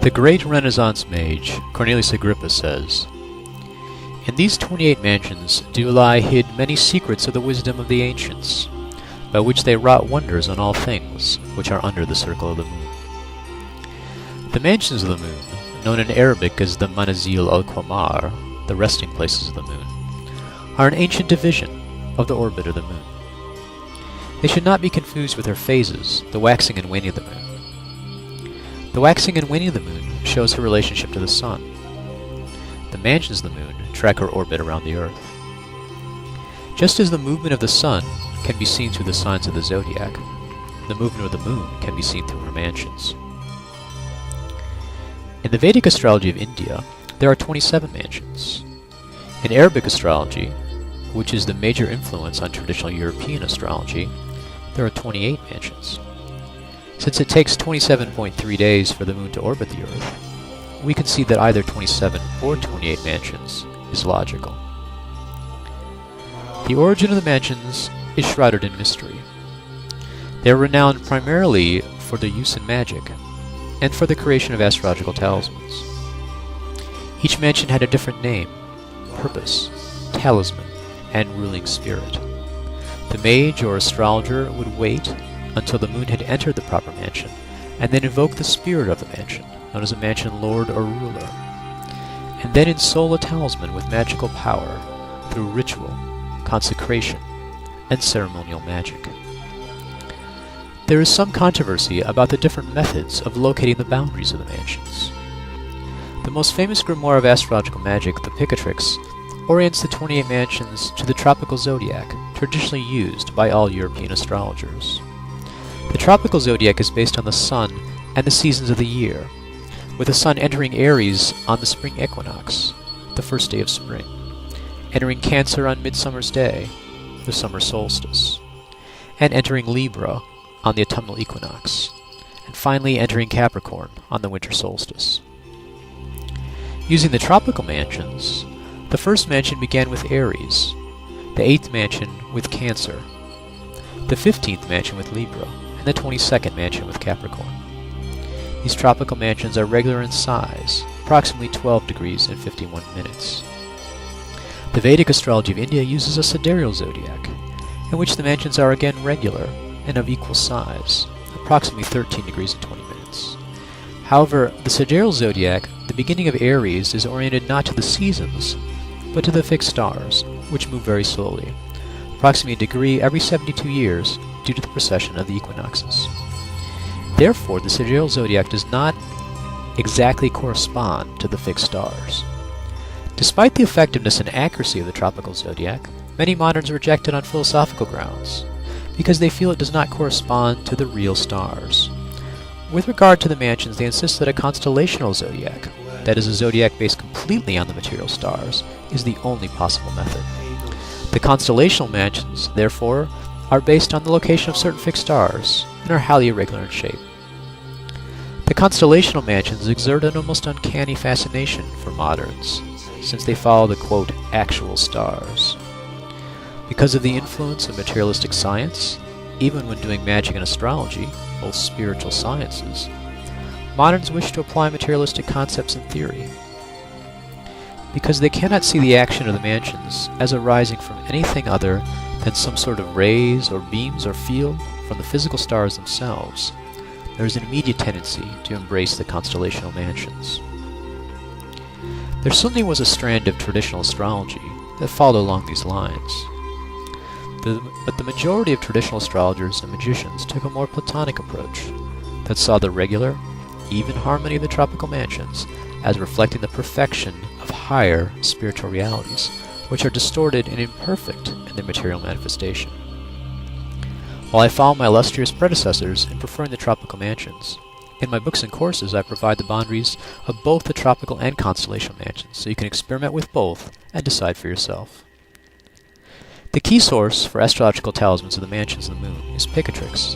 The great Renaissance mage Cornelius Agrippa says, "In these 28 mansions do lie hid many secrets of the wisdom of the ancients, by which they wrought wonders on all things which are under the circle of the moon." The mansions of the moon, known in Arabic as the Manazil al-Qamar, the resting places of the moon, are an ancient division of the orbit of the moon. They should not be confused with her phases, the waxing and waning of the moon. The waxing and waning of the moon shows her relationship to the sun. The mansions of the moon track her orbit around the earth. Just as the movement of the sun can be seen through the signs of the zodiac, the movement of the moon can be seen through her mansions. In the Vedic astrology of India, there are 27 mansions. In Arabic astrology, which is the major influence on traditional European astrology, there are 28 mansions. Since it takes 27.3 days for the moon to orbit the Earth, we can see that either 27 or 28 mansions is logical. The origin of the mansions is shrouded in mystery. They are renowned primarily for their use in magic, and for the creation of astrological talismans. Each mansion had a different name, purpose, talisman, and ruling spirit. The mage or astrologer would wait until the moon had entered the proper mansion, and then invoke the spirit of the mansion, known as a mansion lord or ruler, and then ensole a talisman with magical power through ritual, consecration, and ceremonial magic. There is some controversy about the different methods of locating the boundaries of the mansions. The most famous grimoire of astrological magic, the Picatrix, orients the 28 mansions to the tropical zodiac, traditionally used by all European astrologers. The tropical zodiac is based on the sun and the seasons of the year, with the sun entering Aries on the spring equinox, the first day of spring, entering Cancer on Midsummer's Day, the summer solstice, and entering Libra on the autumnal equinox, and finally entering Capricorn on the winter solstice. Using the tropical mansions, the first mansion began with Aries, the 8th mansion with Cancer, the 15th mansion with Libra, and the 22nd mansion with Capricorn. These tropical mansions are regular in size, approximately 12 degrees and 51 minutes. The Vedic astrology of India uses a sidereal zodiac, in which the mansions are again regular and of equal size, approximately 13 degrees and 20 minutes. However, the sidereal zodiac, the beginning of Aries, is oriented not to the seasons, but to the fixed stars, which move very slowly, approximately a degree every 72 years due to the precession of the equinoxes. Therefore, the sidereal zodiac does not exactly correspond to the fixed stars. Despite the effectiveness and accuracy of the tropical zodiac, many moderns reject it on philosophical grounds, because they feel it does not correspond to the real stars. With regard to the mansions, they insist that a constellational zodiac, that is a zodiac based completely on the material stars, is the only possible method. The constellational mansions, therefore, are based on the location of certain fixed stars, and are highly irregular in shape. The constellational mansions exert an almost uncanny fascination for moderns, since they follow the, quote, actual stars. Because of the influence of materialistic science, even when doing magic and astrology, both spiritual sciences, moderns wish to apply materialistic concepts in theory. Because they cannot see the action of the mansions as arising from anything other than some sort of rays or beams or field from the physical stars themselves, there is an immediate tendency to embrace the constellational mansions. There certainly was a strand of traditional astrology that followed along these lines. But the majority of traditional astrologers and magicians took a more Platonic approach that saw the regular, even harmony of the tropical mansions as reflecting the perfection of higher spiritual realities, which are distorted and imperfect in their material manifestation. While I follow my illustrious predecessors in preferring the tropical mansions, in my books and courses I provide the boundaries of both the tropical and constellational mansions, so you can experiment with both and decide for yourself. The key source for astrological talismans of the mansions of the moon is Picatrix.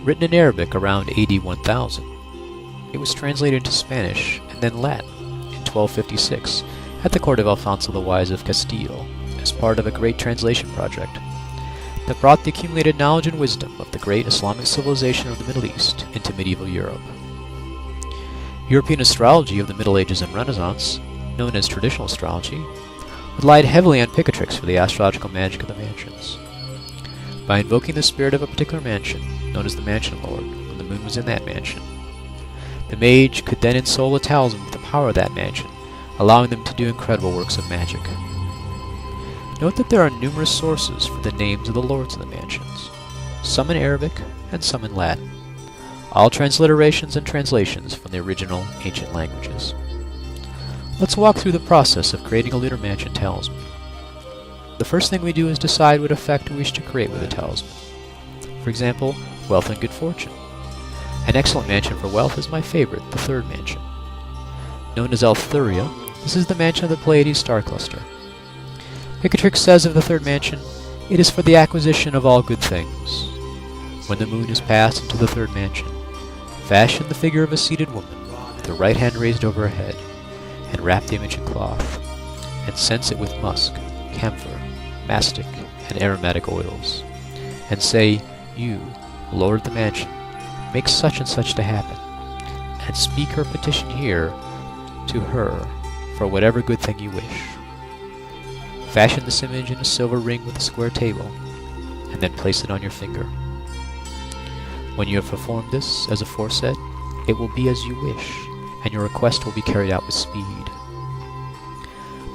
Written in Arabic around AD 1000, it was translated into Spanish and then Latin in 1256 at the court of Alfonso the Wise of Castile as part of a great translation project that brought the accumulated knowledge and wisdom of the great Islamic civilization of the Middle East into medieval Europe. European astrology of the Middle Ages and Renaissance, known as traditional astrology, relied heavily on picatrix for the astrological magic of the mansions. By invoking the spirit of a particular mansion, known as the mansion lord, when the moon was in that mansion, the mage could then ensoul a talisman with the power of that mansion, allowing them to do incredible works of magic. Note that there are numerous sources for the names of the lords of the mansions, some in Arabic and some in Latin, all transliterations and translations from the original ancient languages. Let's walk through the process of creating a lunar mansion talisman. The first thing we do is decide what effect we wish to create with a talisman. For example, wealth and good fortune. An excellent mansion for wealth is my favorite, the third mansion. Known as Althuria, this is the mansion of the Pleiades star cluster. Picatrix says of the third mansion, it is for the acquisition of all good things. When the moon is passed into the third mansion, fashion the figure of a seated woman, with her right hand raised over her head, and wrap the image in cloth, and cense it with musk, camphor, mastic, and aromatic oils, and say, You, Lord of the mansion, make such and such to happen, and speak her petition here to her for whatever good thing you wish. Fashion this image in a silver ring with a square table, and then place it on your finger. When you have performed this, as aforesaid, it will be as you wish, and your request will be carried out with speed.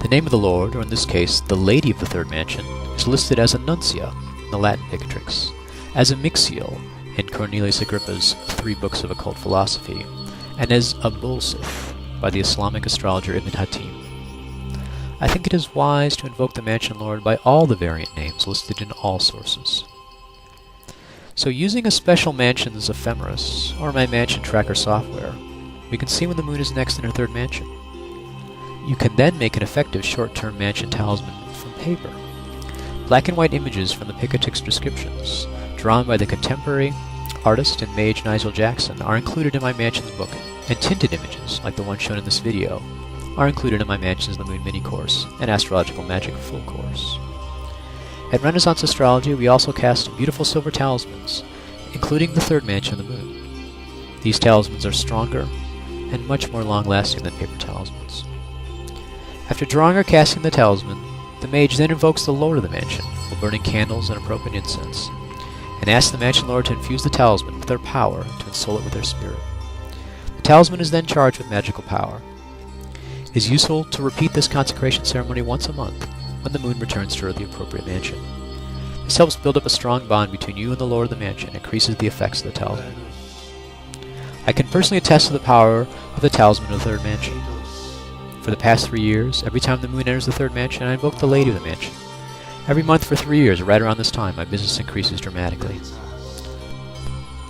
The name of the lord, or in this case, the lady of the third mansion, is listed as Annuncia in the Latin Picatrix, as Amixiel in Cornelius Agrippa's 3 books of occult philosophy, and as Abulsith by the Islamic astrologer Ibn Hatim. I think it is wise to invoke the mansion lord by all the variant names listed in all sources. So using a special mansion's ephemeris, or my mansion tracker software, we can see when the moon is next in her third mansion. You can then make an effective short-term mansion talisman from paper. Black and white images from the Picatrix descriptions, drawn by the contemporary artist and mage Nigel Jackson, are included in my mansion's book, and tinted images, like the one shown in this video, are included in my Mansions of the Moon mini-course and Astrological Magic full course. At Renaissance Astrology, we also cast beautiful silver talismans, including the third mansion of the moon. These talismans are stronger and much more long-lasting than paper talismans. After drawing or casting the talisman, the mage then invokes the lord of the mansion while burning candles and appropriate incense, and asks the mansion lord to infuse the talisman with their power to ensoul it with their spirit. The talisman is then charged with magical power. It is useful to repeat this consecration ceremony once a month when the moon returns to the appropriate mansion. This helps build up a strong bond between you and the lord of the mansion and increases the effects of the talisman. I can personally attest to the power of the talisman of the third mansion. For the past 3 years, every time the moon enters the third mansion, I invoke the lady of the mansion. Every month for 3 years, right around this time, my business increases dramatically.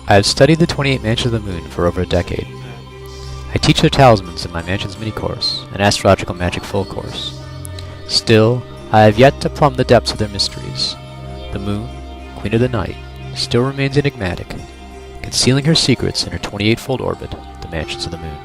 I have studied the 28 mansions of the moon for over a decade. I teach their talismans in my Mansions mini-course and Astrological Magic full course. Still, I have yet to plumb the depths of their mysteries. The moon, queen of the night, still remains enigmatic, concealing her secrets in her 28-fold orbit, the Mansions of the Moon.